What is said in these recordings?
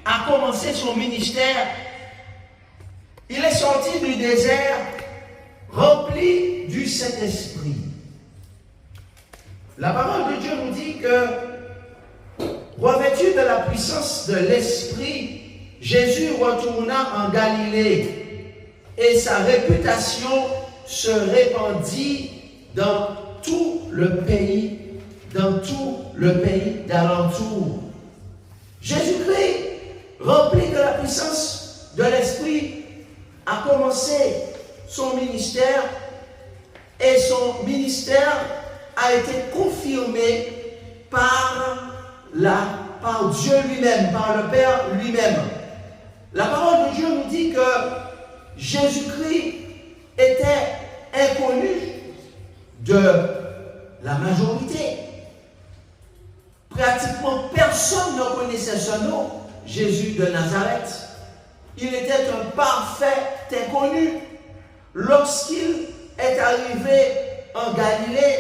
a commencé son ministère, il est sorti du désert rempli du Saint-Esprit. La parole de Dieu nous dit que, revêtu de la puissance de l'Esprit, Jésus retourna en Galilée et sa réputation se répandit dans tout le pays d'alentour. Jésus-Christ, rempli de la puissance de l'Esprit, a commencé son ministère et son ministère a été confirmé par Dieu lui-même, par le Père lui-même. La parole de Dieu nous dit que Jésus-Christ était inconnu de la majorité. Pratiquement personne ne connaissait son nom, Jésus de Nazareth. Il était un parfait inconnu. Lorsqu'il est arrivé en Galilée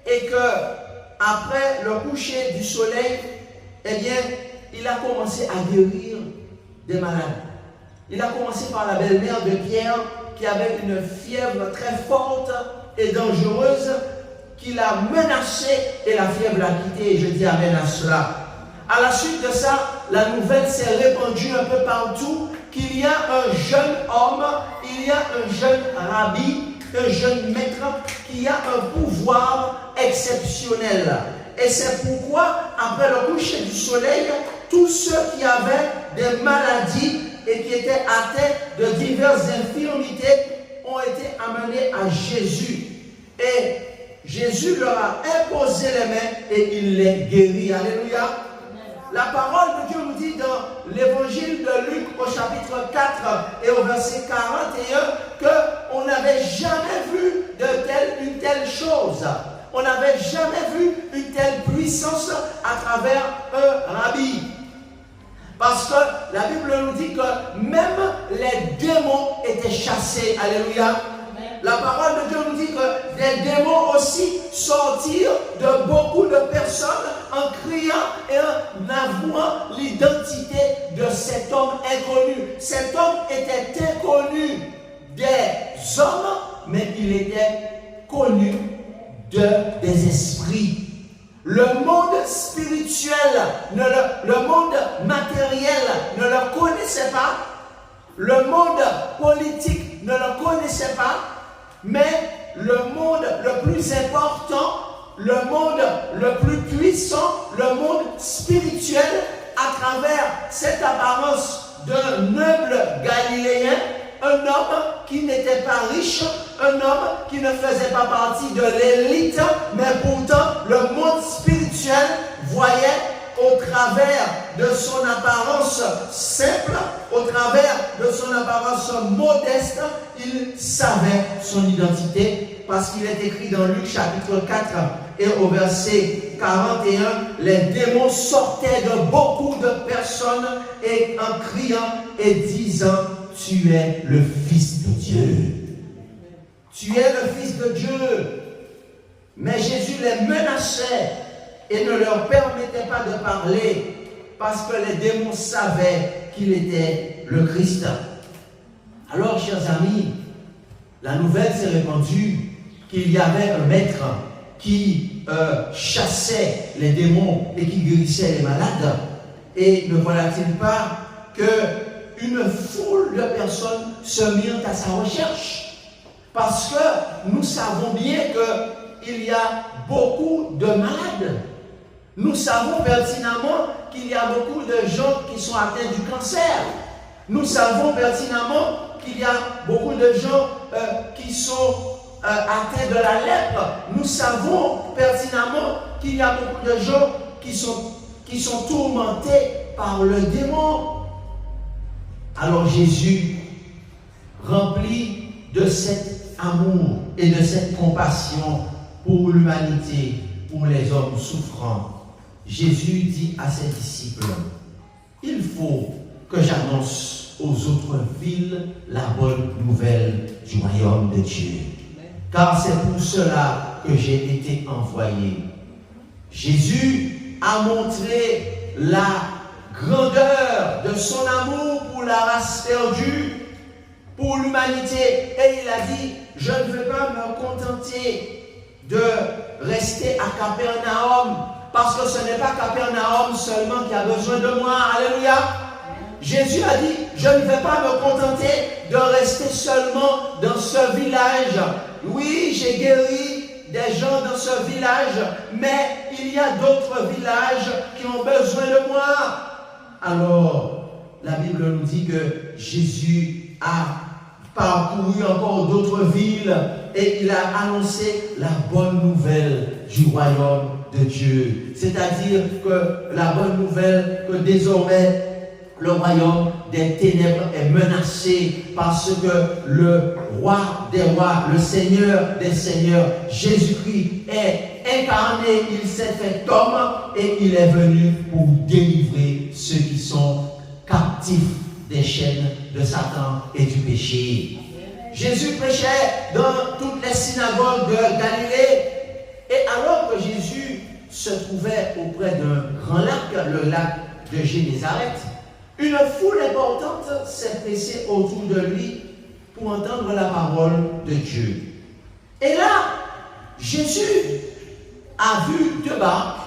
et que, après le coucher du soleil, eh bien, il a commencé à guérir des malades. Il a commencé par la belle-mère de Pierre qui avait une fièvre très forte et dangereuse qui l'a menacé et la fièvre l'a quitté. Et je dis amen à cela. À la suite de ça, la nouvelle s'est répandue un peu partout qu'il y a un jeune homme, il y a un jeune rabbi, un jeune maître qui a un pouvoir exceptionnel. Et c'est pourquoi, après le coucher du soleil, tous ceux qui avaient des maladies et qui étaient atteints de diverses infirmités ont été amenés à Jésus. Et Jésus leur a imposé les mains et il les guérit. Alléluia. La parole de Dieu nous dit dans l'évangile de Luc au chapitre 4 et au verset 41 qu'on n'avait jamais vu une telle chose. On n'avait jamais vu une telle puissance à travers un rabbi. Parce que la Bible nous dit que même les démons étaient chassés. Alléluia. La parole de Dieu nous dit que des démons aussi sortirent de beaucoup de personnes en criant et en avouant l'identité de cet homme inconnu. Cet homme était inconnu des hommes, mais il était connu des esprits. Le monde spirituel, le monde matériel ne le connaissait pas. Le monde politique ne le connaissait pas. Mais le monde le plus important, le monde le plus puissant, le monde spirituel, à travers cette apparence d'un noble Galiléen, un homme qui n'était pas riche, un homme qui ne faisait pas partie de l'élite, mais pourtant le monde spirituel voyait au travers de son apparence simple, au travers de son apparence modeste, il savait son identité parce qu'il est écrit dans Luc chapitre 4 et au verset 41, les démons sortaient de beaucoup de personnes et en criant et disant, tu es le Fils de Dieu. Tu es le Fils de Dieu. Mais Jésus les menaçait et ne leur permettait pas de parler parce que les démons savaient qu'il était le Christ. Alors, chers amis, la nouvelle s'est répandue qu'il y avait un maître qui chassait les démons et qui guérissait les malades. Et ne voilà-t-il pas qu'une foule de personnes se mirent à sa recherche? Parce que nous savons bien qu'il y a beaucoup de malades. Nous savons pertinemment qu'il y a beaucoup de gens qui sont atteints du cancer. Nous savons pertinemment qu'il y a beaucoup de gens qui sont atteints de la lèpre. Nous savons pertinemment qu'il y a beaucoup de gens qui sont tourmentés par le démon. Alors Jésus, rempli de cet amour et de cette compassion pour l'humanité, pour les hommes souffrants, Jésus dit à ses disciples, il faut que j'annonce aux autres villes la bonne nouvelle du royaume de Dieu. Car c'est pour cela que j'ai été envoyé. Jésus a montré la grandeur son amour pour la race perdue, pour l'humanité. Et il a dit, je ne veux pas me contenter de rester à Capernaum, parce que ce n'est pas Capernaum seulement qui a besoin de moi. Alléluia. Jésus a dit, je ne vais pas me contenter de rester seulement dans ce village. Oui, j'ai guéri des gens dans ce village, mais il y a d'autres villages qui ont besoin de moi. Alors, la Bible nous dit que Jésus a parcouru encore d'autres villes et il a annoncé la bonne nouvelle du royaume de Dieu. C'est-à-dire que la bonne nouvelle que désormais le royaume des ténèbres est menacé parce que le roi des rois, le Seigneur des seigneurs, Jésus-Christ est incarné, il s'est fait homme et il est venu pour délivrer ceux qui sont captifs des chaînes de Satan et du péché. Jésus prêchait dans toutes les synagogues de Galilée et alors que Jésus se trouvait auprès d'un grand lac, le lac de Génézareth, une foule importante s'est pressée autour de lui pour entendre la parole de Dieu. Et là, Jésus a vu 2 barques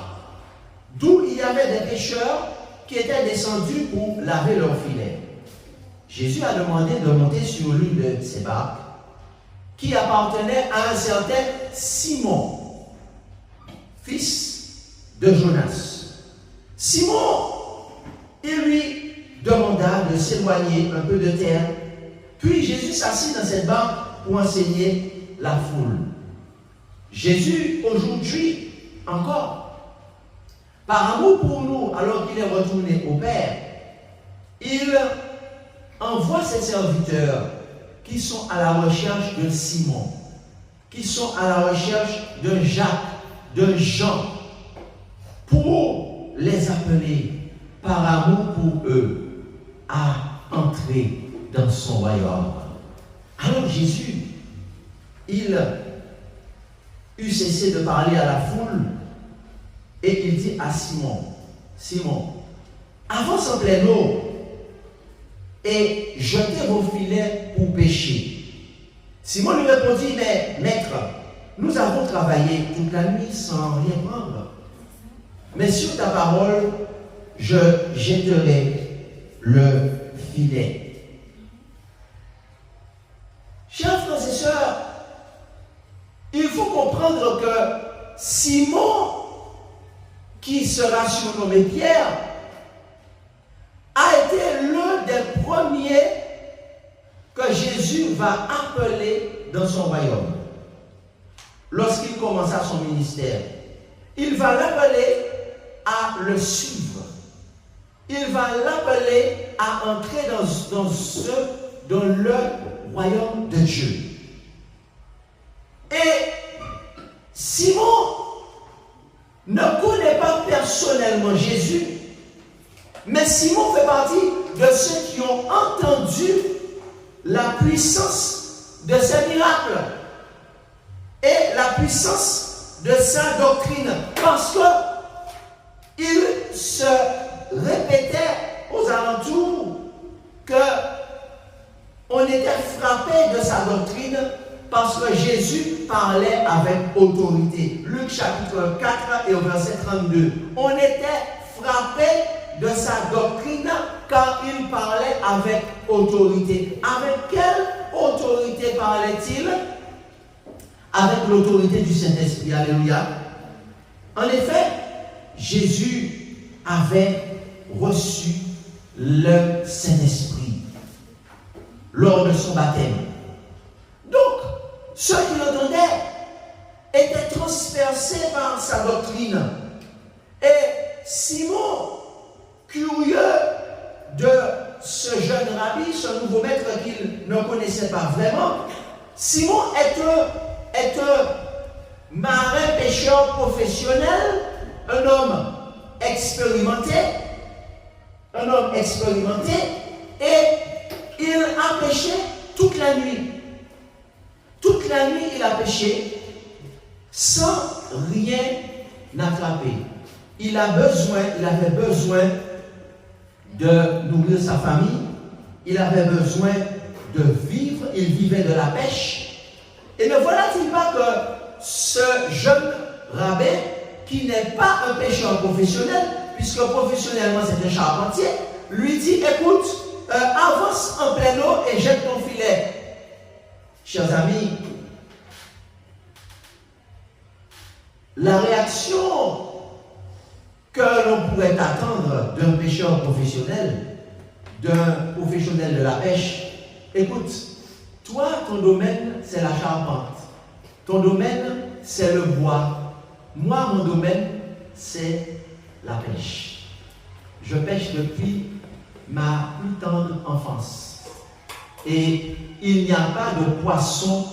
d'où il y avait des pêcheurs qui étaient descendus pour laver leurs filets. Jésus a demandé de monter sur l'une de ces barques qui appartenait à un certain Simon, fils de Jonas. Simon, il lui demanda de s'éloigner un peu de terre. Puis Jésus s'assit dans cette barque pour enseigner la foule. Jésus, aujourd'hui encore, par amour pour nous, alors qu'il est retourné au Père, il envoie ses serviteurs qui sont à la recherche de Simon, qui sont à la recherche de Jacques, de Jean, pour les appeler par amour pour eux à entrer dans son royaume. Alors Jésus, il eut cessé de parler à la foule et il dit à Simon, Simon, avance en pleine eau et jetez vos filets pour pêcher. Simon lui répondit, mais maître, nous avons travaillé toute la nuit sans rien prendre. Mais sur ta parole, je jetterai le filet. Chers frères et sœurs, il faut comprendre que Simon, qui sera surnommé Pierre, a été l'un des premiers que Jésus va appeler dans son royaume. Lorsqu'il commença son ministère, il va l'appeler à le suivre. Il va l'appeler à entrer dans le royaume de Dieu. Et Simon ne connaît pas personnellement Jésus, mais Simon fait partie de ceux qui ont entendu la puissance de ses miracles et la puissance de sa doctrine, parce que il se répétait aux alentours que on était frappé de sa doctrine parce que Jésus parlait avec autorité. Luc chapitre 4 et au verset 32. On était frappé de sa doctrine car il parlait avec autorité. Avec quelle autorité parlait-il? Avec l'autorité du Saint-Esprit. Alléluia. En effet, Jésus avait reçu le Saint-Esprit lors de son baptême. Donc, ceux qui l'entendaient étaient transpercés par sa doctrine. Et Simon, curieux de ce jeune rabbi, ce nouveau maître qu'il ne connaissait pas vraiment, Simon est un marin pêcheur professionnel, un homme expérimenté, et il a pêché toute la nuit. Toute la nuit, il a pêché sans rien attraper. Il avait besoin de nourrir sa famille, il avait besoin de vivre, il vivait de la pêche. Et ne voilà-t-il pas que ce jeune rabbin, qui n'est pas un pêcheur professionnel, puisque professionnellement c'est un charpentier, lui dit, écoute, avance en pleine eau et jette ton filet. Chers amis, la réaction que l'on pourrait attendre d'un pêcheur professionnel, d'un professionnel de la pêche, écoute, toi, ton domaine, c'est la charpente. Ton domaine, c'est le bois. Moi, mon domaine, c'est la pêche. Je pêche depuis ma plus tendre enfance. Et il n'y a pas de poisson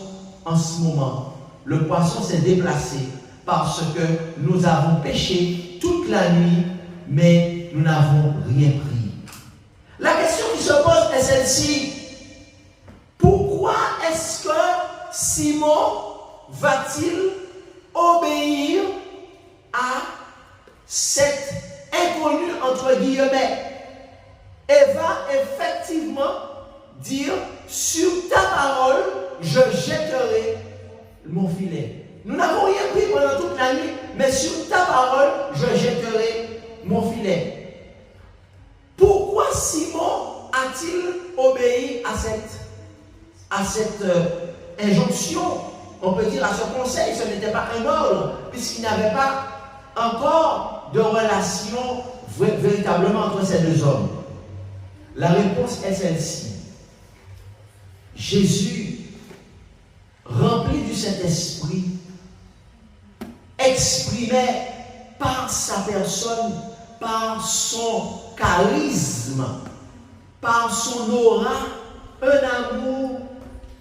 en ce moment. Le poisson s'est déplacé parce que nous avons pêché toute la nuit, mais nous n'avons rien pris. La question qui se pose est celle-ci. Pourquoi est-ce que Simon va-t-il obéir à cet inconnu entre guillemets et va effectivement dire, sur ta parole, je jetterai mon filet. Nous n'avons rien pris pendant toute la nuit, mais sur ta parole, je jetterai mon filet. Pourquoi Simon a-t-il obéi à cette injonction? On peut dire à ce conseil, ce n'était pas un ordre, puisqu'il n'y avait pas encore de relation véritablement entre ces deux hommes. La réponse est celle-ci. Jésus, rempli du Saint-Esprit, exprimait par sa personne, par son charisme, par son aura, un amour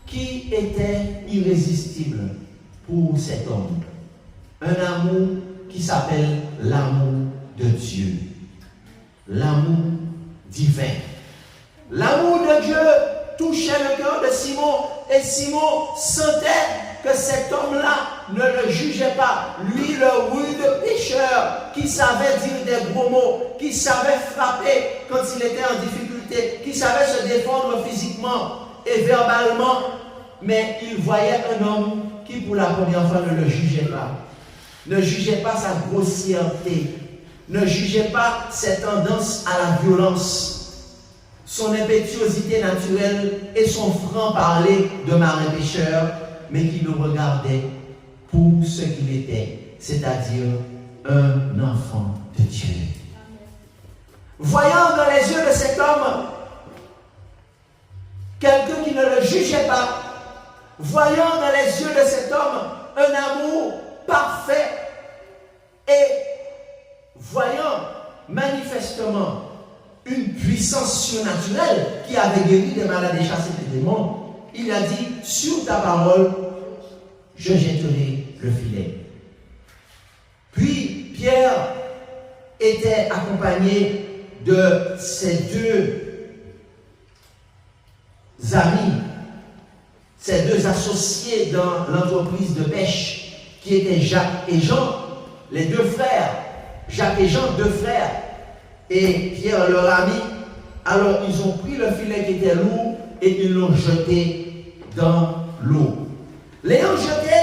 qui était irrésistible pour cet homme. Un amour qui s'appelle l'amour de Dieu. L'amour divin. L'amour de Dieu touchait le cœur de Simon et Simon sentait que cet homme-là ne le jugeait pas. Lui, le rude pécheur qui savait dire des gros mots, qui savait frapper quand il était en difficulté, qui savait se défendre physiquement et verbalement, mais il voyait un homme qui pour la première fois ne le jugeait pas. Ne jugeait pas sa grossièreté, ne jugeait pas ses tendances à la violence, son impétuosité naturelle et son franc-parler de marin pêcheur, mais qui le regardait pour ce qu'il était, c'est-à-dire un enfant de Dieu. Voyant dans les yeux de cet homme quelqu'un qui ne le jugeait pas, voyant dans les yeux de cet homme un amour parfait et voyant manifestement une puissance surnaturelle qui avait guéri des malades et chassé des démons, il a dit, sur ta parole, je jetterai le filet. Puis Pierre était accompagné de ses deux amis, ses deux associés dans l'entreprise de pêche, qui étaient Jacques et Jean, les deux frères. Jacques et Jean, deux frères, et Pierre leur ami. Alors ils ont pris le filet qui était lourd et ils l'ont jeté dans l'eau. L'ayant jeté,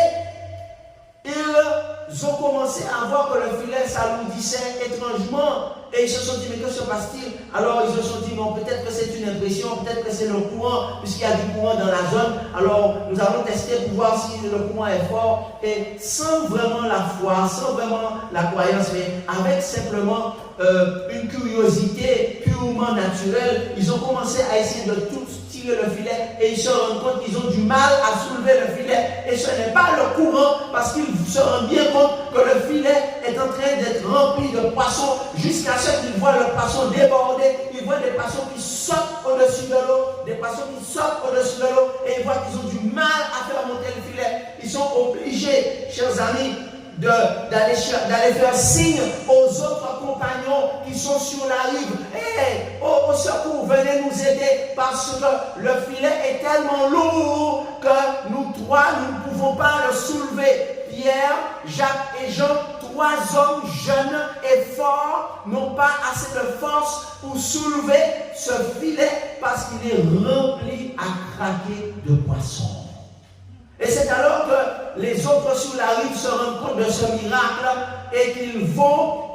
ils ont commencé à voir que le filet s'alourdissait étrangement et ils se sont dit, mais que se passe-t-il? Alors ils se sont dit, bon, peut-être que c'est une impression, peut-être que c'est le courant, puisqu'il y a du courant dans la zone. Alors nous allons tester pour voir si le courant est fort. Et sans vraiment la foi, sans vraiment la croyance, mais avec simplement une curiosité purement naturelle, ils ont commencé à essayer de tout tirer le filet et ils se rendent compte qu'ils ont du mal à soulever le filet. Et ce n'est pas le courant, parce qu'ils se rendent bien compte que le filet est en train d'être rempli de poissons jusqu'à ce qu'ils voient le poisson déborder. Ils voient des poissons qui sortent au-dessus de l'eau, des poissons qui sortent au-dessus de l'eau et ils voient qu'ils ont du mal à faire monter le filet. Ils sont obligés, chers amis, d'aller faire signe aux autres compagnons qui sont sur la rive. Hey, au secours, venez nous aider parce que le filet est tellement lourd que nous trois, nous ne pouvons pas le soulever. Pierre, Jacques et Jean, 3 hommes jeunes et forts n'ont pas assez de force pour soulever ce filet parce qu'il est rempli à craquer de poissons. Et c'est alors que les autres sur la rive se rendent compte de ce miracle et qu'ils vont,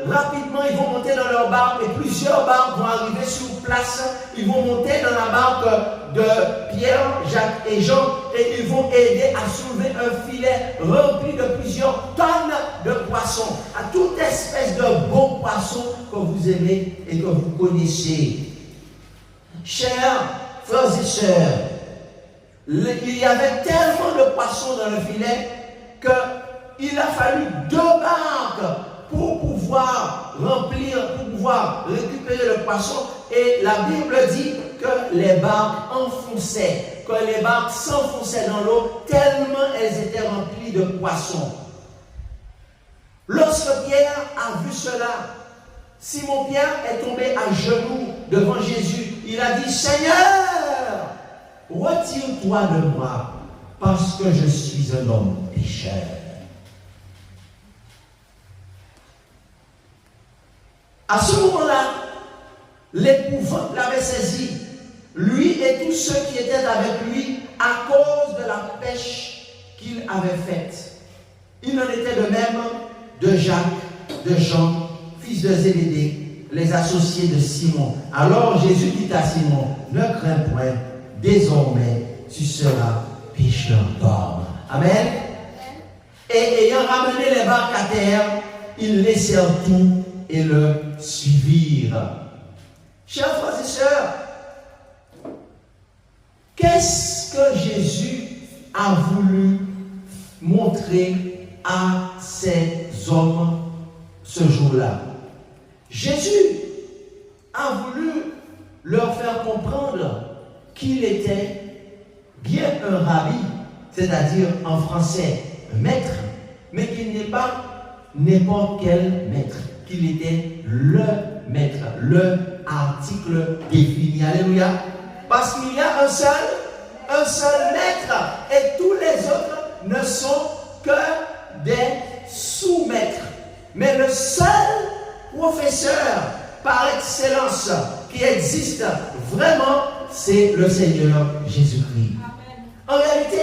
rapidement, ils vont monter dans leur barque et plusieurs barques vont arriver sur place. Ils vont monter dans la barque de Pierre, Jacques et Jean et ils vont aider à soulever un filet rempli de plusieurs tonnes de poissons, à toute espèce de beaux poissons que vous aimez et que vous connaissez. Chers frères et sœurs, il y avait tellement de poissons dans le filet qu'il a fallu 2 barques pour pouvoir remplir, pour pouvoir récupérer le poisson. Et la Bible dit que les barques enfonçaient, que les barques s'enfonçaient dans l'eau tellement elles étaient remplies de poissons. Lorsque Pierre a vu cela, Simon-Pierre est tombé à genoux devant Jésus. Il a dit, Seigneur, retire-toi de moi, parce que je suis un homme pécheur. À ce moment-là, l'épouvante l'avait saisi, lui et tous ceux qui étaient avec lui, à cause de la pêche qu'il avait faite. Il en était de même de Jacques, de Jean, fils de Zébédée, les associés de Simon. Alors Jésus dit à Simon, ne crains point, désormais tu seras pécheur d'hommes. Amen. Et ayant ramené les barques à terre, ils laissèrent tout et le suivirent. Chers frères et sœurs, qu'est-ce que Jésus a voulu montrer à ces hommes ce jour-là? Jésus a voulu leur faire comprendre qu'il était bien un rabbi, c'est-à-dire en français un maître, mais qu'il n'est pas n'importe quel maître, qu'il était le maître, le article défini. Alléluia. Parce qu'il y a un seul maître, et tous les autres ne sont que des sous-maîtres. Mais le seul professeur par excellence qui existe vraiment, c'est le Seigneur Jésus-Christ. En réalité,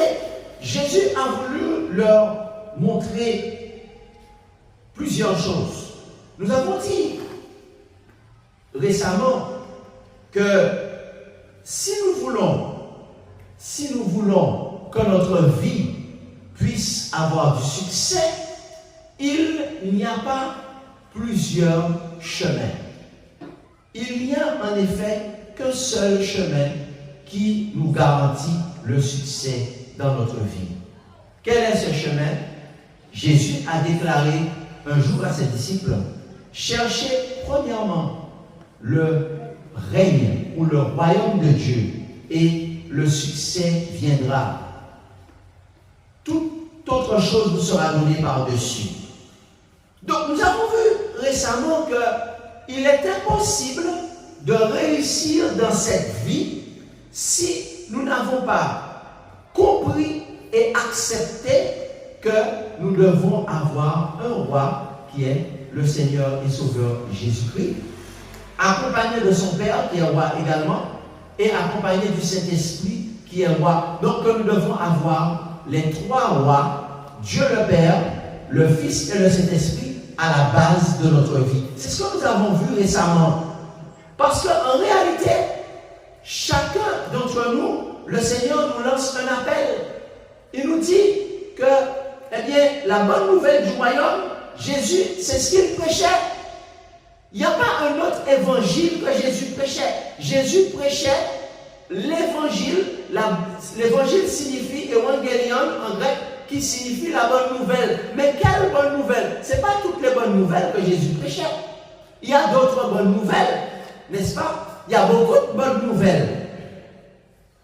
Jésus a voulu leur montrer plusieurs choses. Nous avons dit récemment que si nous voulons que notre vie puisse avoir du succès, il n'y a pas plusieurs chemins. Il n'y a en effet qu'un seul chemin qui nous garantit le succès dans notre vie. Quel est ce chemin? Jésus a déclaré un jour à ses disciples, cherchez premièrement le règne ou le royaume de Dieu et le succès viendra. Toute autre chose vous sera donnée par-dessus. Donc nous avons vu récemment qu'il est impossible de réussir dans cette vie si nous n'avons pas compris et accepté que nous devons avoir un roi qui est le Seigneur et Sauveur Jésus-Christ, accompagné de son Père qui est roi également, et accompagné du Saint-Esprit qui est roi. Donc que nous devons avoir les 3 rois, Dieu le Père, le Fils et le Saint-Esprit, à la base de notre vie. C'est ce que nous avons vu récemment. Parce qu'en réalité, chacun d'entre nous, le Seigneur nous lance un appel. Il nous dit que, eh bien, la bonne nouvelle du royaume, Jésus, c'est ce qu'il prêchait. Il n'y a pas un autre évangile que Jésus prêchait. Jésus prêchait l'évangile. L'évangile signifie évangélion en grec, qui signifie la bonne nouvelle. Mais quelle bonne nouvelle? Ce n'est pas toutes les bonnes nouvelles que Jésus prêchait. Il y a d'autres bonnes nouvelles, n'est-ce pas? Il y a beaucoup de bonnes nouvelles.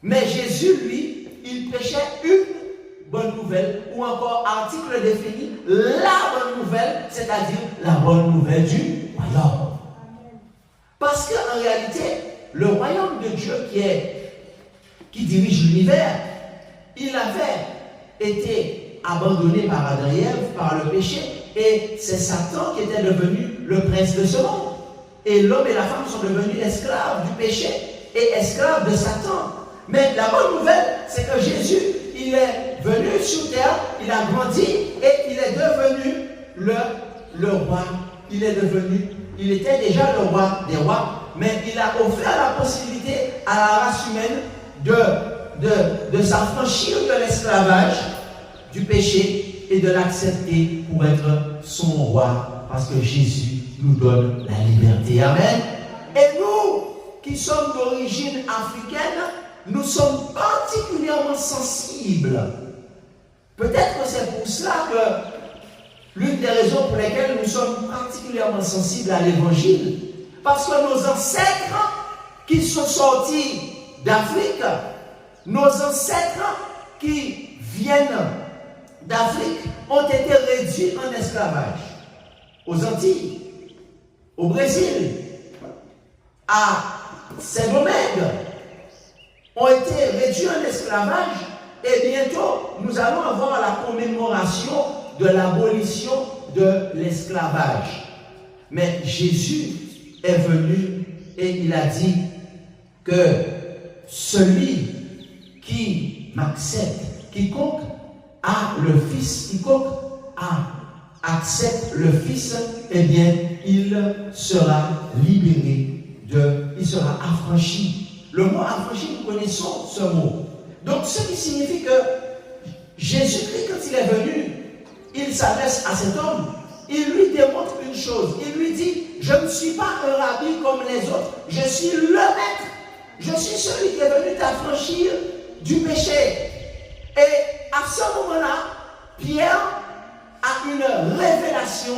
Mais Jésus, lui, il prêchait une bonne nouvelle, ou encore article défini, la bonne nouvelle, c'est-à-dire la bonne nouvelle du royaume. Parce qu'en réalité, le royaume de Dieu qui dirige l'univers, il avait été abandonné par Adam et Ève, par le péché, et c'est Satan qui était devenu le prince de ce monde. Et l'homme et la femme sont devenus esclaves du péché et esclaves de Satan. Mais la bonne nouvelle, c'est que Jésus, il est venu sur terre, il a grandi et il est devenu le roi. Il était déjà le roi des rois, mais il a offert la possibilité à la race humaine de s'affranchir de l'esclavage, du péché et de l'accepter pour être son roi, parce que Jésus nous donne la liberté. Amen. Et nous, qui sommes d'origine africaine, nous sommes particulièrement sensibles. Peut-être que c'est pour cela que l'une des raisons pour lesquelles nous sommes particulièrement sensibles à l'évangile, parce que nos ancêtres qui sont sortis d'Afrique, nos ancêtres qui viennent d'Afrique ont été réduits en esclavage. Aux Antilles, au Brésil, à Saint-Domingue, ont été réduits en esclavage et bientôt nous allons avoir la commémoration de l'abolition de l'esclavage. Mais Jésus est venu et il a dit que celui qui m'accepte, quiconque a le Fils, quiconque accepte le Fils, eh bien, il sera libéré, il sera affranchi. Le mot affranchi, nous connaissons ce mot. Donc, ce qui signifie que Jésus-Christ, quand il est venu, il s'adresse à cet homme, il lui démontre une chose, il lui dit, je ne suis pas un rabbi comme les autres, je suis le maître, je suis celui qui est venu t'affranchir du péché. Et à ce moment-là, Pierre a une révélation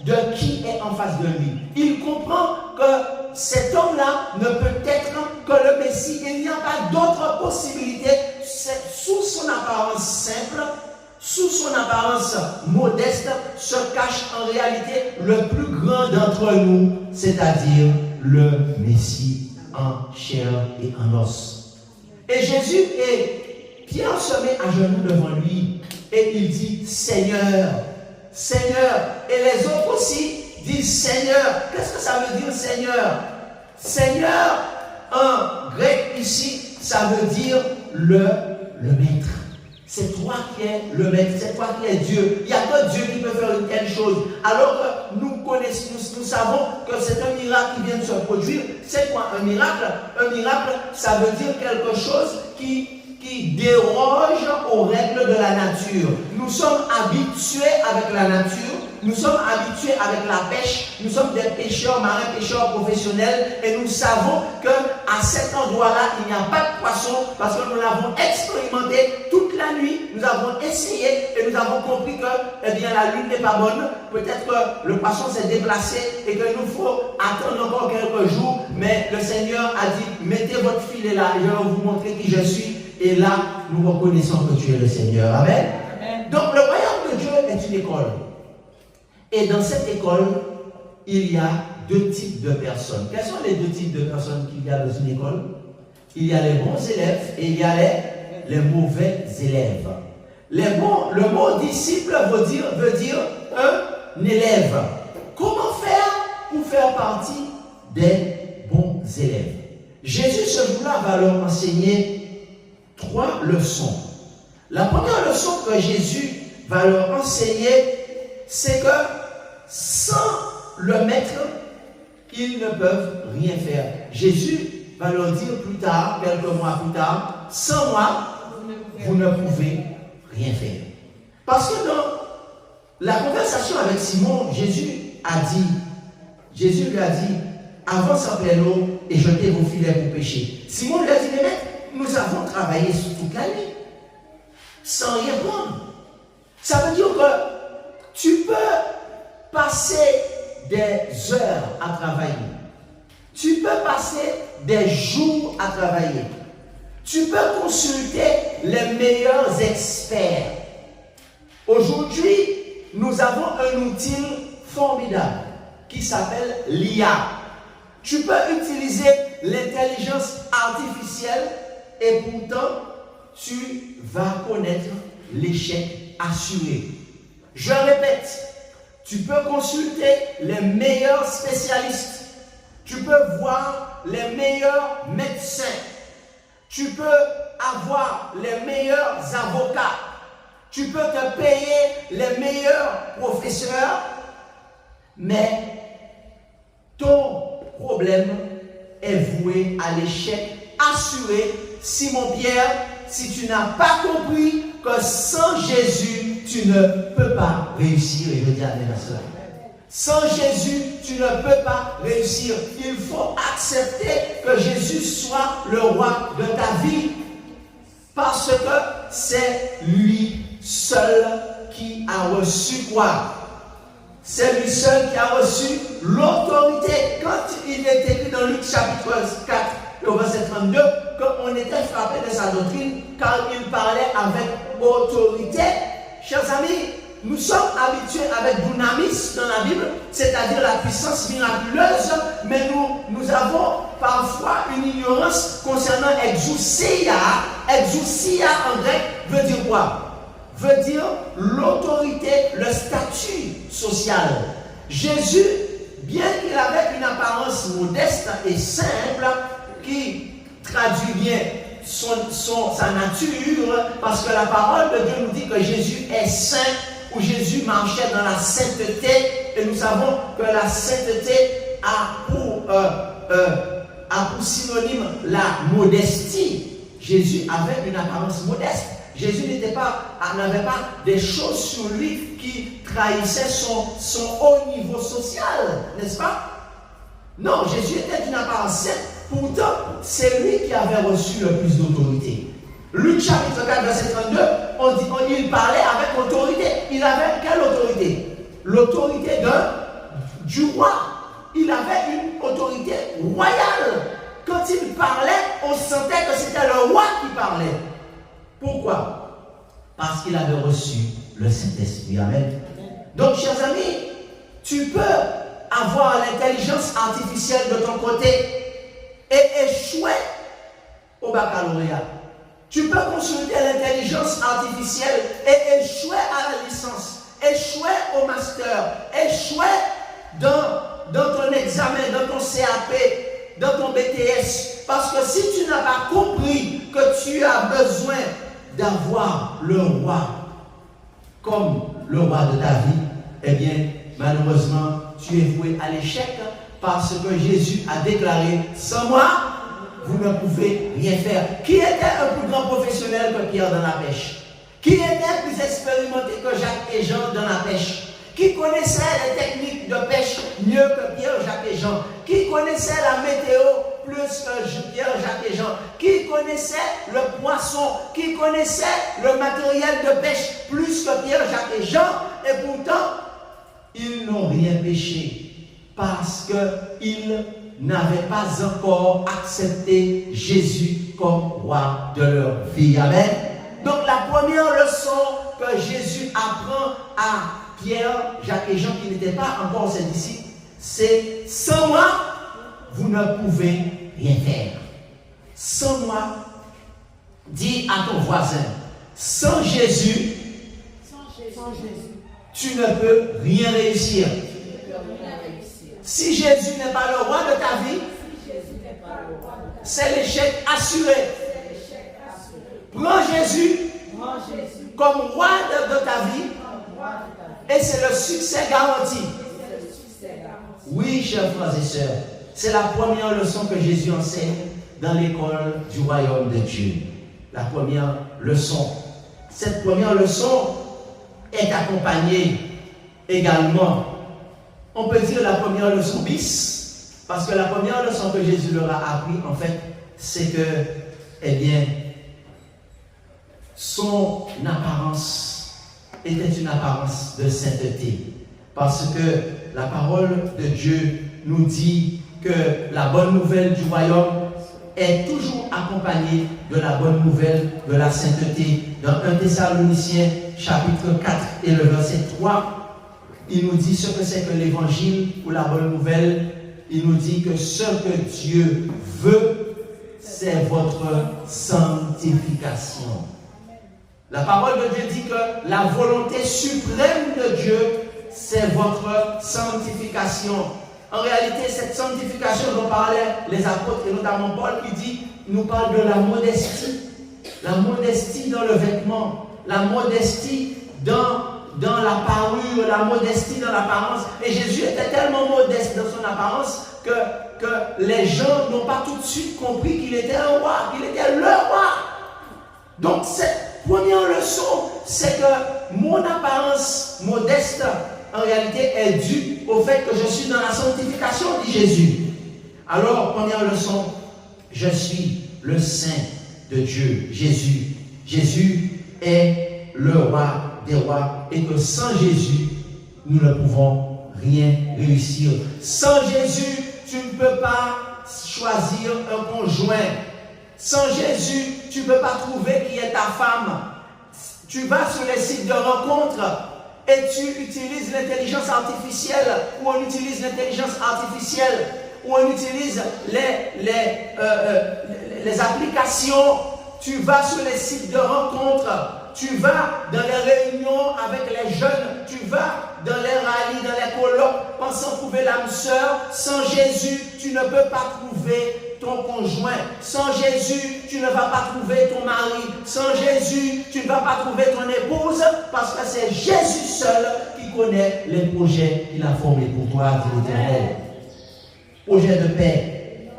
de qui est en face de lui. Il comprend que cet homme-là ne peut être que le Messie. Il n'y a pas d'autre possibilité. Sous son apparence simple, sous son apparence modeste, se cache en réalité le plus grand d'entre nous, c'est-à-dire le Messie en chair et en os. Et Jésus et Pierre se met à genoux devant lui et il dit Seigneur, Seigneur. Et les autres aussi disent Seigneur. Qu'est-ce que ça veut dire Seigneur? Seigneur, en grec ici, ça veut dire le maître. C'est toi qui es le maître, c'est toi qui es Dieu. Il n'y a que Dieu qui peut faire une telle chose. Alors que nous savons que c'est un miracle qui vient de se produire. C'est quoi un miracle? Un miracle, ça veut dire quelque chose qui déroge aux règles de la nature. Nous sommes habitués avec la nature, nous sommes habitués avec la pêche, nous sommes des pêcheurs, marins pêcheurs professionnels et nous savons qu'à cet endroit-là, il n'y a pas de poisson parce que nous l'avons expérimenté toute la nuit, nous avons essayé et nous avons compris que eh bien, la lune n'est pas bonne, peut-être que le poisson s'est déplacé et qu'il nous faut attendre encore quelques jours, mais le Seigneur a dit, mettez votre filet là et je vais vous montrer qui je suis. Et là, nous reconnaissons que tu es le Seigneur. Amen. Amen. Donc, le royaume de Dieu est une école. Et dans cette école, il y a deux types de personnes. Quels sont les deux types de personnes qu'il y a dans une école? Il y a les bons élèves et il y a les mauvais élèves. Le mot disciple veut dire un élève. Comment faire pour faire partie des bons élèves? Jésus, ce jour-là, va leur enseigner 3 leçons. La première leçon que Jésus va leur enseigner, c'est que sans le maître, ils ne peuvent rien faire. Jésus va leur dire plus tard, quelques mois plus tard, sans moi, vous ne pouvez rien faire. Parce que dans la conversation avec Simon, Jésus lui a dit, avance en pleine eau et jetez vos filets pour pêcher. Simon lui a dit, mais maître, nous avons travaillé toute la nuit, sans rien prendre. Ça veut dire que tu peux passer des heures à travailler. Tu peux passer des jours à travailler. Tu peux consulter les meilleurs experts. Aujourd'hui, nous avons un outil formidable qui s'appelle l'IA. Tu peux utiliser l'intelligence artificielle et pourtant, tu vas connaître l'échec assuré. Je répète, Tu peux consulter les meilleurs spécialistes. Tu peux voir les meilleurs médecins. Tu peux avoir les meilleurs avocats. Tu peux te payer les meilleurs professeurs. Mais ton problème est voué à l'échec assuré, Simon Pierre, si tu n'as pas compris que sans Jésus, tu ne peux pas réussir. Et je dis amen à cela. Sans Jésus, tu ne peux pas réussir. Il faut accepter que Jésus soit le roi de ta vie. Parce que c'est lui seul qui a reçu quoi? C'est lui seul qui a reçu l'autorité. Quand il est écrit dans Luc chapitre 4, au verset 32, qu'on était frappé de sa doctrine, car il parlait avec autorité. Chers amis, nous sommes habitués avec dunamis dans la Bible, c'est-à-dire la puissance miraculeuse, mais nous avons parfois une ignorance concernant exousia. Exousia en grec veut dire quoi? Veut dire l'autorité, le statut social. Jésus, bien qu'il avait une apparence modeste et simple, qui traduit bien sa nature, parce que la parole de Dieu nous dit que Jésus est saint, où Jésus marchait dans la sainteté, et nous savons que la sainteté a pour synonyme la modestie. Jésus avait une apparence modeste. Jésus n'avait pas des choses sur lui qui trahissaient son haut niveau social, n'est-ce pas? Non, Jésus était d'une apparence sainte. Pourtant, c'est lui qui avait reçu le plus d'autorité. Luc chapitre 4, verset 32, il parlait avec autorité. Il avait quelle autorité? L'autorité du roi. Il avait une autorité royale. Quand il parlait, on sentait que c'était le roi qui parlait. Pourquoi? Parce qu'il avait reçu le Saint-Esprit. Amen. Donc, chers amis, tu peux avoir l'intelligence artificielle de ton côté et échouer au baccalauréat. Tu peux consulter l'intelligence artificielle et échouer à la licence, échouer au master, échouer dans ton examen, dans ton CAP, dans ton BTS. Parce que si tu n'as pas compris que tu as besoin d'avoir le roi comme le roi de ta vie, eh bien, malheureusement, tu es voué à l'échec parce que Jésus a déclaré, sans moi, vous ne pouvez rien faire. Qui était un plus grand professionnel que Pierre dans la pêche? Qui était plus expérimenté que Jacques et Jean dans la pêche? Qui connaissait les techniques de pêche mieux que Pierre, Jacques et Jean? Qui connaissait la météo plus que Pierre, Jacques et Jean? Qui connaissait le poisson? Qui connaissait le matériel de pêche plus que Pierre, Jacques et Jean? Et pourtant, ils n'ont rien pêché parce qu'ils n'avaient pas encore accepté Jésus comme roi de leur vie. Amen. Donc la première leçon que Jésus apprend à Pierre, Jacques et Jean qui n'étaient pas encore ses disciples, c'est sans moi, vous ne pouvez rien faire. Sans moi, dis à ton voisin, sans Jésus, tu ne peux rien réussir. Si Jésus n'est pas le roi de ta vie, c'est l'échec assuré. Prends Jésus comme roi de ta vie et c'est le succès garanti. Oui, chers frères et sœurs, c'est la première leçon que Jésus enseigne dans l'école du royaume de Dieu. La première leçon. Cette première leçon est accompagnée également, on peut dire la première leçon bis, parce que la première leçon que Jésus leur a appris, en fait, c'est que, eh bien, son apparence était une apparence de sainteté. Parce que la parole de Dieu nous dit que la bonne nouvelle du royaume est toujours accompagnée de la bonne nouvelle de la sainteté. Dans 1 Thessaloniciens chapitre 4 et le verset 3, il nous dit ce que c'est que l'évangile ou la bonne nouvelle. Il nous dit que ce que Dieu veut, c'est votre sanctification. La parole de Dieu dit que la volonté suprême de Dieu, c'est votre sanctification. En réalité, cette sanctification dont parlaient les apôtres, et notamment Paul, qui nous parle de la modestie. La modestie dans le vêtement, la modestie dans la parure, la modestie dans l'apparence. Et Jésus était tellement modeste dans son apparence que les gens n'ont pas tout de suite compris qu'il était un roi, qu'il était le roi. Donc cette première leçon, c'est que mon apparence modeste, en réalité, est due au fait que je suis dans la sanctification, dit Jésus. Alors, première leçon, je suis le Saint de Dieu, Jésus. Jésus est le roi des rois et que sans Jésus, nous ne pouvons rien réussir. Sans Jésus, tu ne peux pas choisir un conjoint. Sans Jésus, tu ne peux pas trouver qui est ta femme. Tu vas sur les sites de rencontres et tu utilises l'intelligence artificielle, ou on utilise l'intelligence artificielle, ou on utilise les applications. Tu vas sur les sites de rencontres, tu vas dans les réunions avec les jeunes, tu vas dans les rallyes, dans les colloques, pensant trouver l'âme sœur. Sans Jésus, tu ne peux pas trouver ton conjoint. Sans Jésus, tu ne vas pas trouver ton mari. Sans Jésus, tu ne vas pas trouver ton épouse, parce que c'est Jésus seul qui connaît les projets qu'il a formés pour toi, dit l'Éternel. Projet de paix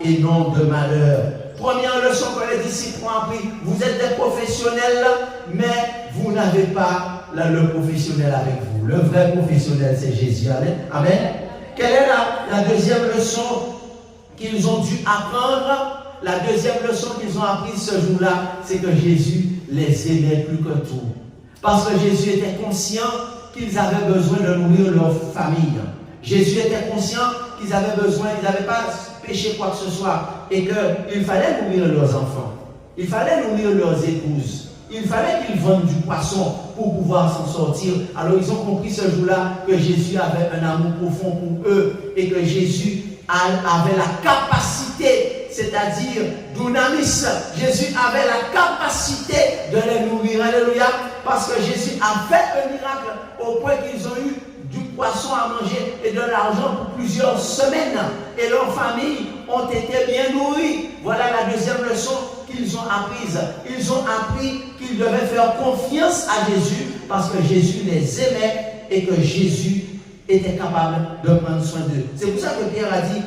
et non de malheur. Première leçon que les disciples ont appris, vous êtes des professionnels, mais vous n'avez pas le professionnel avec vous. Le vrai professionnel, c'est Jésus. Amen. Quelle est la deuxième leçon qu'ils ont dû apprendre? La deuxième leçon qu'ils ont apprise ce jour-là, c'est que Jésus les aimait plus que tout. Parce que Jésus était conscient qu'ils avaient besoin de nourrir leur famille. Jésus était conscient qu'ils avaient besoin, ils n'avaient pas péché quoi que ce soit, et qu'il fallait nourrir leurs enfants, il fallait nourrir leurs épouses, il fallait qu'ils vendent du poisson pour pouvoir s'en sortir. Alors ils ont compris ce jour-là que Jésus avait un amour profond pour eux et que Jésus avait la capacité, c'est-à-dire dunamis, Jésus avait la capacité de les nourrir. Alléluia, parce que Jésus a fait un miracle au point qu'ils ont eu du poisson à manger et de l'argent pour plusieurs semaines. Et leurs familles ont été bien nourries. Voilà la deuxième leçon qu'ils ont apprise. Ils ont appris qu'ils devaient faire confiance à Jésus parce que Jésus les aimait et que Jésus était capable de prendre soin d'eux. C'est pour ça que Pierre a dit,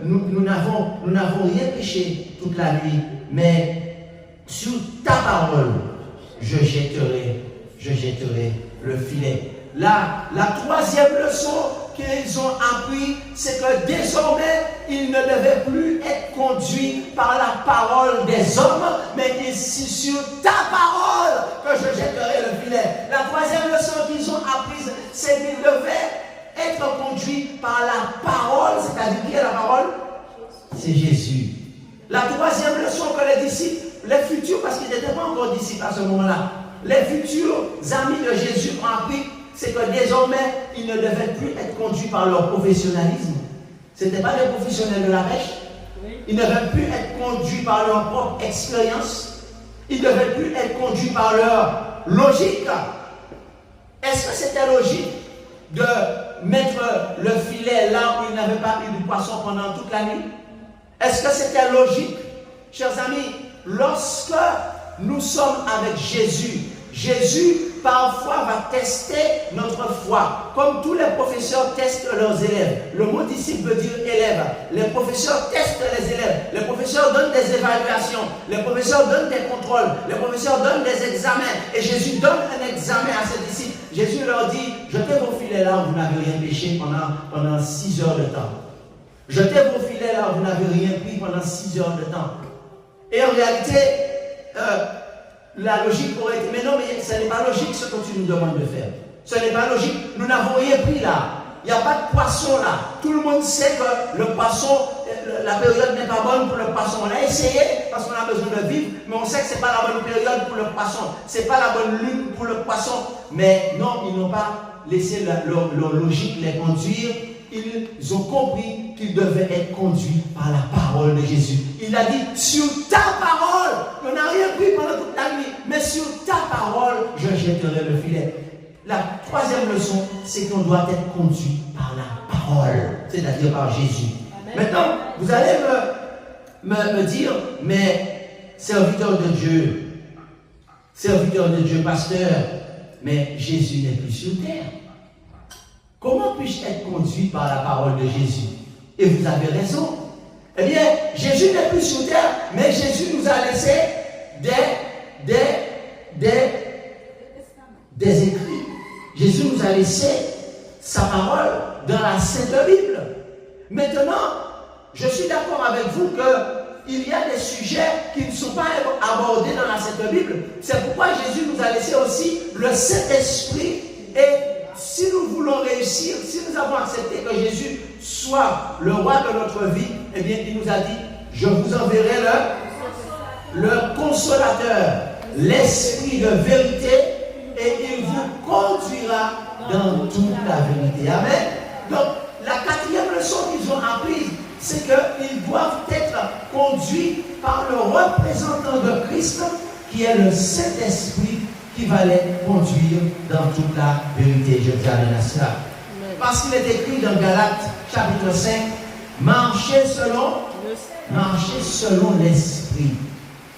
nous n'avons rien péché toute la nuit, mais sur ta parole, je jetterai le filet. La troisième leçon qu'ils ont appris, c'est que désormais, ils ne devaient plus être conduits par la parole des hommes, mais c'est sur ta parole que je jetterai le filet. La troisième leçon qu'ils ont apprise, c'est qu'ils devaient être conduits par la parole, c'est-à-dire qui est la parole? C'est Jésus. La troisième leçon que les disciples, les futurs, parce qu'ils n'étaient pas encore disciples à ce moment-là, les futurs amis de Jésus ont appris, c'est que désormais, ils ne devaient plus être conduits par leur professionnalisme. Ce n'étaient pas des professionnels de la pêche. Ils ne devaient plus être conduits par leur propre expérience. Ils ne devaient plus être conduits par leur logique. Est-ce que c'était logique de mettre le filet là où ils n'avaient pas eu du poisson pendant toute la nuit? Est-ce que c'était logique? Chers amis, lorsque nous sommes avec Jésus, Jésus parfois va tester notre foi, comme tous les professeurs testent leurs élèves. Le mot disciple veut dire élève. Les professeurs testent les élèves. Les professeurs donnent des évaluations. Les professeurs donnent des contrôles. Les professeurs donnent des examens. Et Jésus donne un examen à ses disciples. Jésus leur dit, jetez vos filets là où vous n'avez rien péché pendant 6 heures de temps. Jetez vos filets là où vous n'avez rien pris pendant 6 heures de temps. Et en réalité, la logique aurait été, mais non, mais ce n'est pas logique ce que tu nous demandes de faire. Ce n'est pas logique, nous n'avons rien pris là. Il n'y a pas de poisson là. Tout le monde sait que le poisson, la période n'est pas bonne pour le poisson. On a essayé parce qu'on a besoin de vivre, mais on sait que ce n'est pas la bonne période pour le poisson. Ce n'est pas la bonne lune pour le poisson. Mais non, ils n'ont pas laissé leur logique les conduire. Ils ont compris qu'ils devaient être conduits par la parole de Jésus. Il a dit, sur ta parole, on n'a rien pris pendant toute la nuit, mais sur ta parole, je jetterai le filet. La troisième leçon, c'est qu'on doit être conduit par la parole, c'est-à-dire par Jésus. Amen. Maintenant, vous allez me dire, mais serviteur de Dieu, pasteur, mais Jésus n'est plus sur terre. Comment puis-je être conduit par la parole de Jésus? Et vous avez raison. Eh bien, Jésus n'est plus sur terre, mais Jésus nous a laissé des écrits. Jésus nous a laissé sa parole dans la Sainte Bible. Maintenant, je suis d'accord avec vous qu'il y a des sujets qui ne sont pas abordés dans la Sainte Bible. C'est pourquoi Jésus nous a laissé aussi le Saint-Esprit. Et si nous voulons réussir, si nous avons accepté que Jésus soit le roi de notre vie, eh bien, il nous a dit, je vous enverrai le consolateur, l'Esprit de vérité, et il vous conduira dans toute la vérité. Amen. Donc, la quatrième leçon qu'ils ont apprise, c'est qu'ils doivent être conduits par le représentant de Christ, qui est le Saint-Esprit, qui va les conduire dans toute la vérité. Je dis à cela. Parce qu'il est écrit dans Galates, chapitre 5, marchez selon l'Esprit.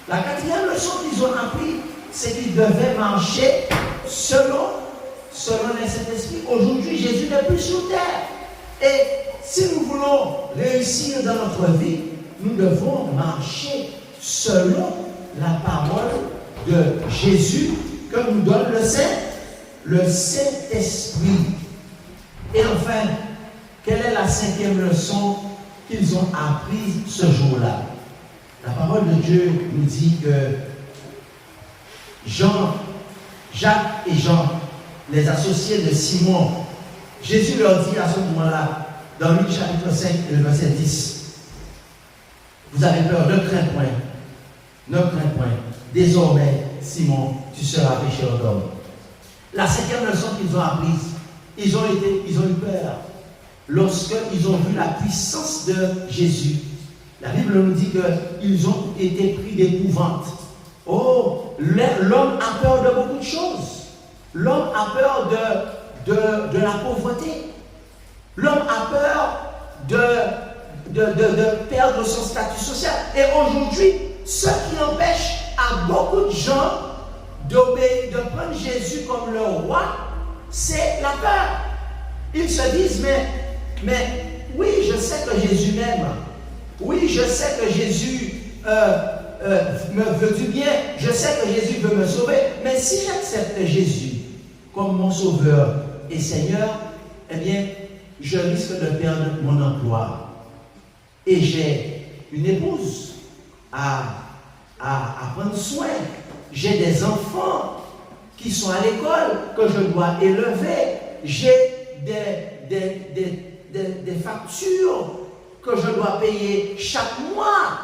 La quatrième leçon qu'ils ont appris, c'est qu'ils devaient marcher selon le Saint-Esprit. Aujourd'hui, Jésus n'est plus sur terre. Et si nous voulons réussir dans notre vie, nous devons marcher selon la parole de Jésus que nous donne le Saint-Esprit. Et enfin, quelle est la cinquième leçon qu'ils ont apprise ce jour-là? La parole de Dieu nous dit que Jacques et Jean, les associés de Simon, Jésus leur dit à ce moment-là, dans Luc chapitre 5 et le verset 10, vous avez peur, ne crains point. Désormais, Simon, tu seras pécheur d'hommes. La cinquième leçon qu'ils ont apprise, ils ont eu peur lorsqu'ils ont vu la puissance de Jésus. La Bible nous dit qu'ils ont été pris d'épouvante. Oh, l'homme a peur de beaucoup de choses. L'homme a peur de la pauvreté. L'homme a peur de perdre son statut social. Et aujourd'hui, ce qui empêche à beaucoup de gens d'obéir, de prendre Jésus comme leur roi, c'est la peur. Ils se disent, mais oui, je sais que Jésus m'aime. Oui, je sais que Jésus me veut du bien. Je sais que Jésus veut me sauver. Mais si j'accepte Jésus comme mon sauveur et Seigneur, eh bien, je risque de perdre mon emploi. Et j'ai une épouse à prendre soin. J'ai des enfants qui sont à l'école que je dois élever. J'ai des factures que je dois payer chaque mois.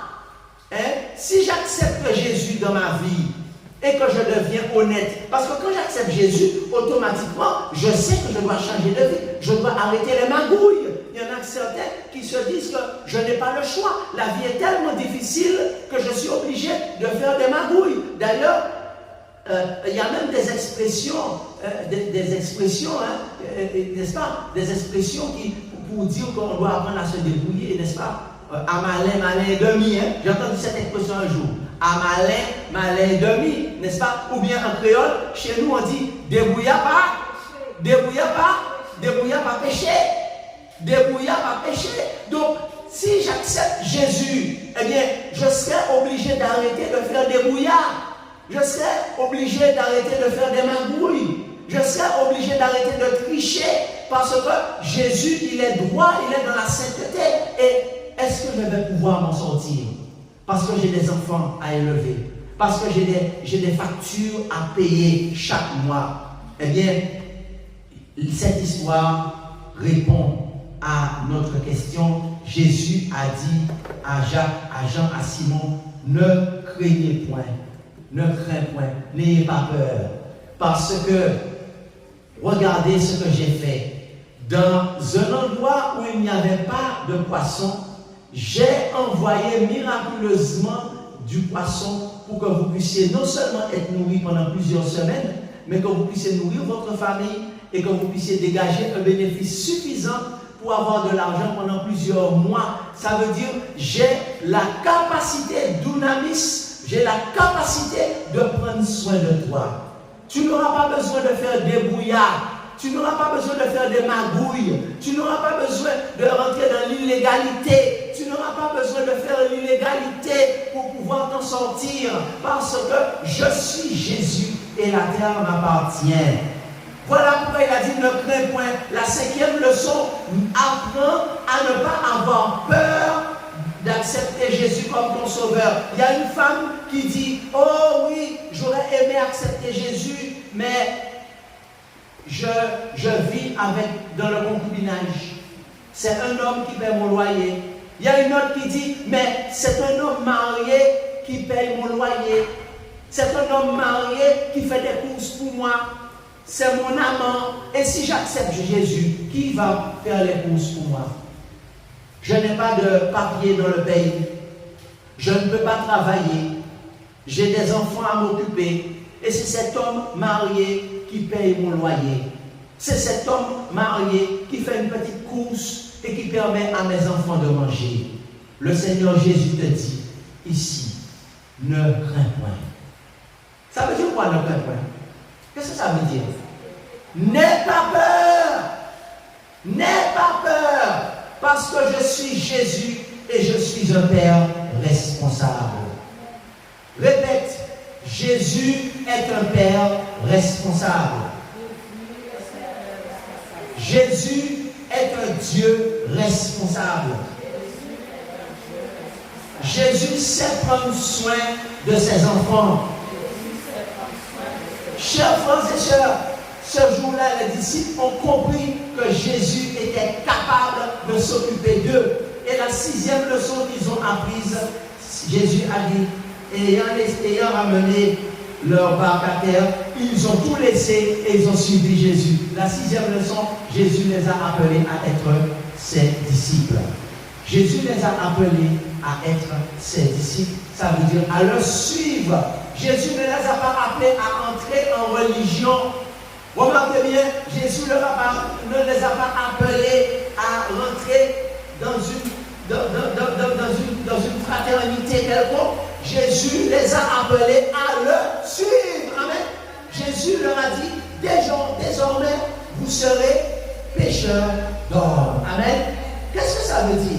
Si j'accepte Jésus dans ma vie et que je deviens honnête, parce que quand j'accepte Jésus, automatiquement, je sais que je dois changer de vie. Je dois arrêter les magouilles. Il y en a certains qui se disent que je n'ai pas le choix. La vie est tellement difficile que je suis obligé de faire des magouilles. D'ailleurs, il y a même des expressions, n'est-ce pas? Des expressions pour dire qu'on doit apprendre à se débrouiller, n'est-ce pas? À malin et demi. J'ai entendu cette expression un jour. À malin et demi, n'est-ce pas? Ou bien en créole, chez nous on dit débrouilla pas péché. Débrouilla pas péché. Donc, si j'accepte Jésus, eh bien, je serai obligé d'arrêter de faire des brouillards. Je serai obligé d'arrêter de faire des magouilles. Je serai obligé d'arrêter de tricher. Parce que Jésus, il est droit, il est dans la sainteté. Et est-ce que je vais pouvoir m'en sortir? Parce que j'ai des enfants à élever. Parce que j'ai des factures à payer chaque mois. Eh bien, cette histoire répond à notre question. Jésus a dit à Jacques, à Jean, à Simon, ne craignez point, n'ayez pas peur, parce que regardez ce que j'ai fait. Dans un endroit où il n'y avait pas de poisson, j'ai envoyé miraculeusement du poisson pour que vous puissiez non seulement être nourris pendant plusieurs semaines, mais que vous puissiez nourrir votre famille et que vous puissiez dégager un bénéfice suffisant pour avoir de l'argent pendant plusieurs mois. Ça veut dire, j'ai la capacité d'unamis, j'ai la capacité de prendre soin de toi. Tu n'auras pas besoin de faire des brouillards. Tu n'auras pas besoin de faire des magouilles. Tu n'auras pas besoin de rentrer dans l'illégalité. Tu n'auras pas besoin de faire l'illégalité pour pouvoir t'en sortir. Parce que je suis Jésus et la terre m'appartient. Voilà pourquoi il a dit ne crains point. La 5e leçon, apprends à ne pas avoir peur d'accepter Jésus comme ton sauveur. Il y a une femme qui dit, oh oui, j'aurais aimé accepter Jésus, mais je vis dans le concubinage. C'est un homme qui paie mon loyer. Il y a une autre qui dit, mais c'est un homme marié qui paye mon loyer. C'est un homme marié qui fait des courses pour moi. C'est mon amant. Et si j'accepte Jésus, qui va faire les courses pour moi? Je n'ai pas de papier dans le pays. Je ne peux pas travailler. J'ai des enfants à m'occuper. Et c'est cet homme marié qui paye mon loyer. C'est cet homme marié qui fait une petite course et qui permet à mes enfants de manger. Le Seigneur Jésus te dit, ici, ne crains point. Ça veut dire quoi, ne crains point? Qu'est-ce que ça veut dire? N'aie pas peur! N'aie pas peur! Parce que je suis Jésus et je suis un Père responsable. Répète, Jésus est un Père responsable. Jésus est un Dieu responsable. Jésus sait prendre soin de ses enfants. Chers frères et sœurs, ce jour-là, les disciples ont compris que Jésus était capable de s'occuper d'eux. Et la 6e leçon qu'ils ont apprise, Jésus a dit, ayant ramené leur barque à terre, ils ont tout laissé et ils ont suivi Jésus. La 6e leçon, Jésus les a appelés à être ses disciples. Jésus les a appelés à être ses disciples. Ça veut dire à le suivre. Jésus ne les a pas appelés à entrer en religion. Remarquez bien, Jésus ne les a pas appelés à rentrer dans une fraternité quelconque. Jésus les a appelés à le suivre. Amen. Jésus leur a dit, désormais, vous serez pécheurs d'hommes. Amen. Qu'est-ce que ça veut dire?